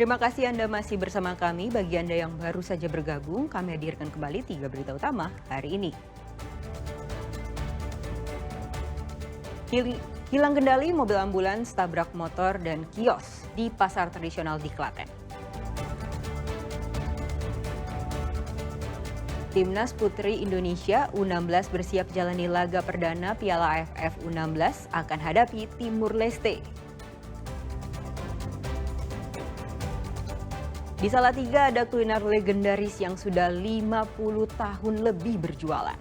Terima kasih Anda masih bersama kami. Bagi Anda yang baru saja bergabung, kami hadirkan kembali 3 berita utama hari ini. Hilang kendali mobil ambulans tabrak motor dan kios di pasar tradisional di Klaten. Timnas Putri Indonesia U16 bersiap jalani laga perdana Piala AFF U16 akan hadapi Timur Leste. Di Salatiga ada kuliner legendaris yang sudah 50 tahun lebih berjualan.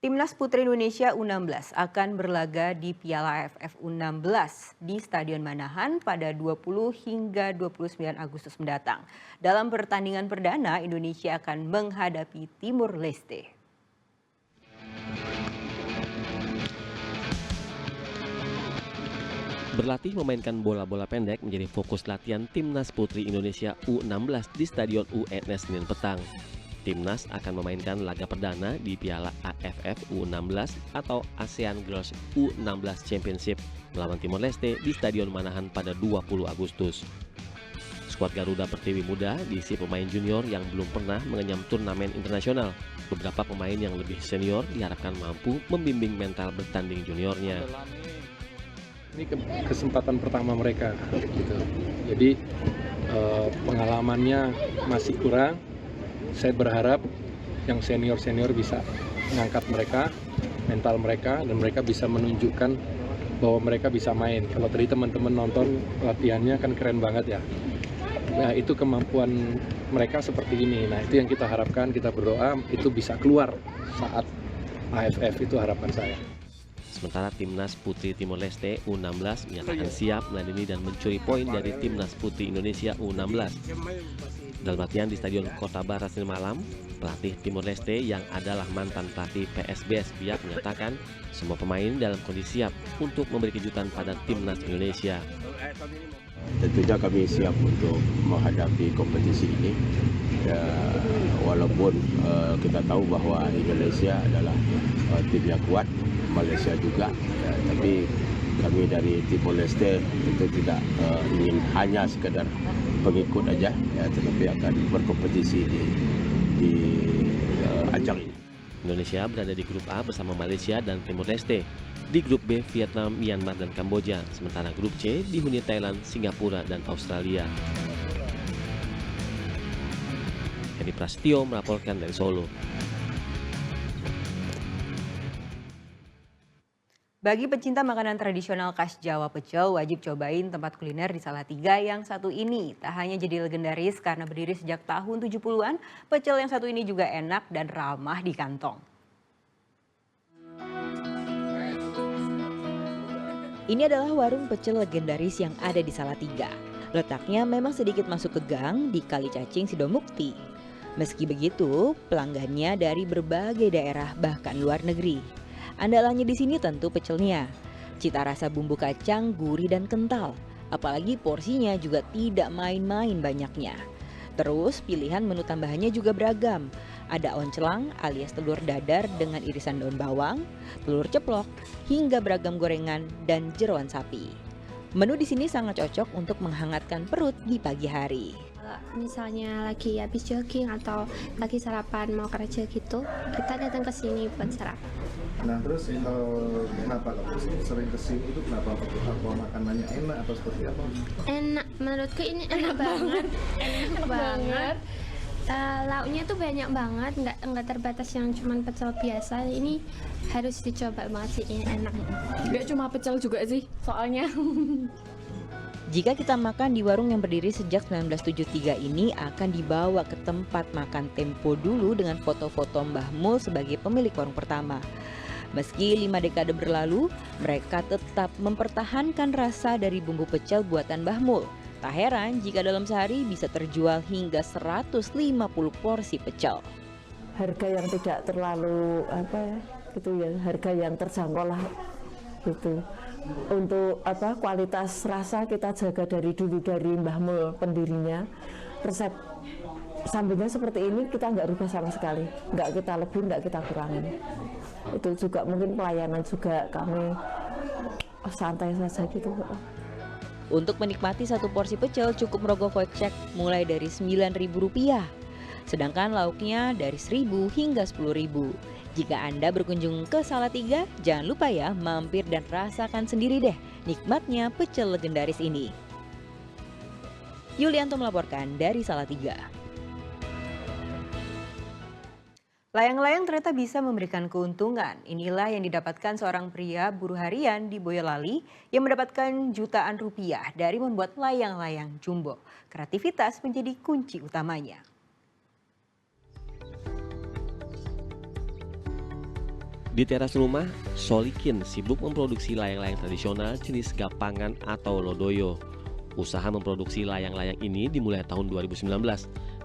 Timnas Putri Indonesia U16 akan berlaga di Piala AFF U16 di Stadion Manahan pada 20 hingga 29 Agustus mendatang. Dalam pertandingan perdana, Indonesia akan menghadapi Timur Leste. Berlatih memainkan bola-bola pendek menjadi fokus latihan Timnas Putri Indonesia U16 di Stadion UNS Senin petang. Timnas akan memainkan laga perdana di Piala AFF U16 atau ASEAN Girls U16 Championship melawan Timor Leste di Stadion Manahan pada 20 Agustus. Skuad Garuda Pertiwi Muda diisi pemain junior yang belum pernah mengenyam turnamen internasional. Beberapa pemain yang lebih senior diharapkan mampu membimbing mental bertanding juniornya. Ini kesempatan pertama mereka, gitu. Jadi pengalamannya masih kurang. Saya berharap yang senior-senior bisa mengangkat mereka, mental mereka, dan mereka bisa menunjukkan bahwa mereka bisa main. Kalau tadi teman-teman nonton latihannya kan keren banget ya. Nah, itu kemampuan mereka seperti ini. Nah, itu yang kita harapkan, kita berdoa itu bisa keluar saat AFF, itu harapan saya. Sementara Timnas Putri Timor Leste U16 menyatakan siap meladeni dan mencuri poin dari Timnas Putri Indonesia U16. Dalam latihan di Stadion Kota Barat Senin malam, pelatih Timor Leste yang adalah mantan pelatih PSBS Biak menyatakan semua pemain dalam kondisi siap untuk memberi kejutan pada Timnas Indonesia. Tentunya kami siap untuk menghadapi kompetisi ini. Ya, walaupun kita tahu bahwa Indonesia adalah tim yang kuat, Malaysia juga, ya, tapi kami dari Timor Leste tentu tidak ingin hanya sekedar pengikut aja, ya, tetapi akan berkompetisi di ajang ini. Indonesia berada di grup A bersama Malaysia dan Timor Leste. Di grup B, Vietnam, Myanmar, dan Kamboja. Sementara grup C dihuni Thailand, Singapura, dan Australia. Hedi Prasetyo melaporkan dari Solo. Bagi pecinta makanan tradisional khas Jawa pecel, wajib cobain tempat kuliner di Salatiga yang satu ini. Tak hanya jadi legendaris karena berdiri sejak tahun 70-an, pecel yang satu ini juga enak dan ramah di kantong. Ini adalah warung pecel legendaris yang ada di Salatiga. Letaknya memang sedikit masuk ke gang di Kali Cacing Sidomukti. Meski begitu, pelanggannya dari berbagai daerah bahkan luar negeri. Andalannya di sini tentu pecelnya. Cita rasa bumbu kacang gurih dan kental, apalagi porsinya juga tidak main-main banyaknya. Terus pilihan menu tambahannya juga beragam. Ada oncelang alias telur dadar dengan irisan daun bawang, telur ceplok, hingga beragam gorengan dan jeroan sapi. Menu di sini sangat cocok untuk menghangatkan perut di pagi hari. Misalnya lagi habis jogging atau lagi sarapan mau kerja gitu, kita datang ke sini buat sarapan. Nah terus kenapa sering kesini itu kenapa? Apa makanannya enak atau seperti apa? Enak, menurutku ini enak banget, enak banget. Lauknya tuh banyak banget, nggak terbatas yang cuma pecel biasa. Ini harus dicoba banget sih, ini enak. Nggak cuma pecel juga sih, soalnya. Jika kita makan di warung yang berdiri sejak 1973 ini akan dibawa ke tempat makan Tempo dulu dengan foto-foto Mbah Mul sebagai pemilik warung pertama. Meski 5 dekade berlalu, mereka tetap mempertahankan rasa dari bumbu pecel buatan Mbah Mul. Tak heran jika dalam sehari bisa terjual hingga 150 porsi pecel. Harga yang tidak terlalu harga yang terjangkau lah gitu. Untuk kualitas rasa kita jaga dari dulu, dari Mbah Mul pendirinya. Resep sambelnya seperti ini kita nggak rubah sama sekali, nggak kita lebih, nggak kita kurangin. Itu juga mungkin pelayanan juga kami santai saja gitu. Untuk menikmati satu porsi pecel cukup merogoh kocek mulai dari Rp9.000. Sedangkan lauknya dari Rp1.000 hingga Rp10.000. Jika Anda berkunjung ke Salatiga, jangan lupa ya mampir dan rasakan sendiri deh nikmatnya pecel legendaris ini. Yulianto melaporkan dari Salatiga. Layang-layang ternyata bisa memberikan keuntungan. Inilah yang didapatkan seorang pria buruh harian di Boyolali yang mendapatkan jutaan rupiah dari membuat layang-layang jumbo. Kreativitas menjadi kunci utamanya. Di teras rumah, Solikin sibuk memproduksi layang-layang tradisional jenis gapangan atau lodoyo. Usaha memproduksi layang-layang ini dimulai tahun 2019,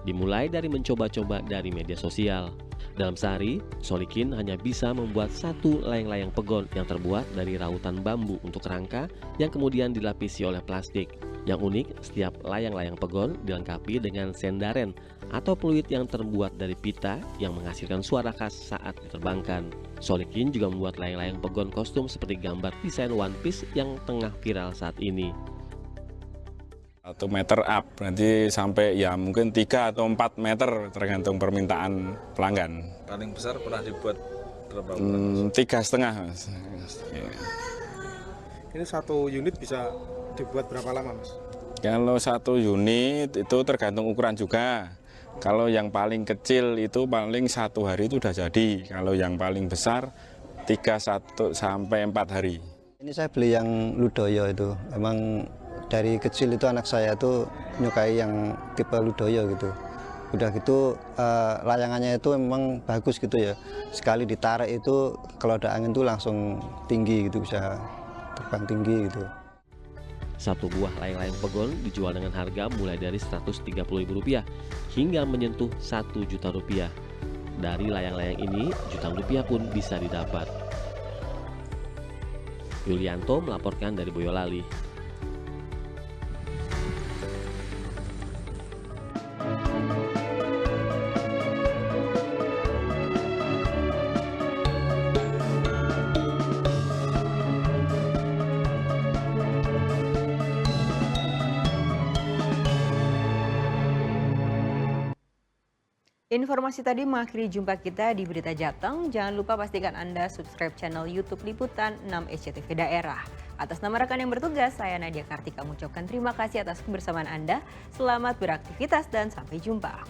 dimulai dari mencoba-coba dari media sosial. Dalam sehari, Solikin hanya bisa membuat satu layang-layang pegon yang terbuat dari rautan bambu untuk rangka yang kemudian dilapisi oleh plastik. Yang unik, setiap layang-layang pegon dilengkapi dengan sendaren atau peluit yang terbuat dari pita yang menghasilkan suara khas saat diterbangkan. Solikin juga membuat layang-layang pegon kostum seperti gambar desain One Piece yang tengah viral saat ini. 1 meter up, nanti sampai ya mungkin 3 atau 4 meter tergantung permintaan pelanggan. Paling besar pernah dibuat berapa? 3,5 Mas. Ini 1 unit bisa dibuat berapa lama Mas? Kalau 1 unit itu tergantung ukuran juga. Kalau yang paling kecil itu paling 1 hari itu udah jadi. Kalau yang paling besar 3 sampai 4 hari. Ini saya beli yang Ludoyo itu, memang dari kecil itu anak saya tuh menyukai yang tipe Ludoyo gitu. Udah gitu layangannya itu memang bagus gitu ya. Sekali ditarik itu kalau ada angin tuh langsung tinggi gitu, bisa terbang tinggi gitu. Satu buah layang-layang pegon dijual dengan harga mulai dari Rp130.000 hingga menyentuh Rp1.000.000. Dari layang-layang ini, jutaan rupiah pun bisa didapat. Yulianto melaporkan dari Boyolali. Informasi tadi mengakhiri jumpa kita di Berita Jateng. Jangan lupa pastikan Anda subscribe channel YouTube Liputan 6 SCTV Daerah. Atas nama rekan yang bertugas, saya Nadia Kartika mengucapkan terima kasih atas kebersamaan Anda. Selamat beraktivitas dan sampai jumpa.